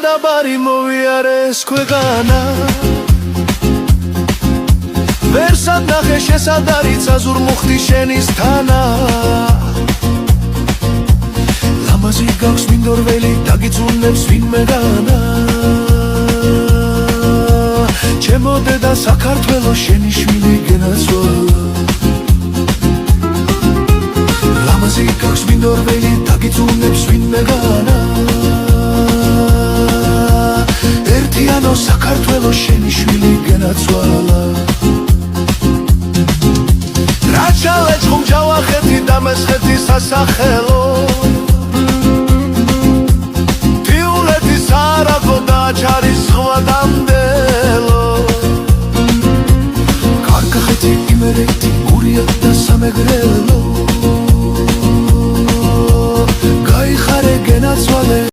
დაბარი მოვიარეს ქვეყანა ვერსად ნახე შესადარი წაზურ მუხტი შენის თანა ლამაზი გავს მინდორველი დაგიწუნებს ვინმეგანა ჩემო დედა საქართველოს შენი შვილი გენაცვალა ლამაზი გავს მინდორველი დაგიწუნებს ვინმეგანა ერთიანო საქართველოს შენი შვილი გენაცვალა რაჩალეც ხუმ ჯავახეთი და მესხეთი სასახელო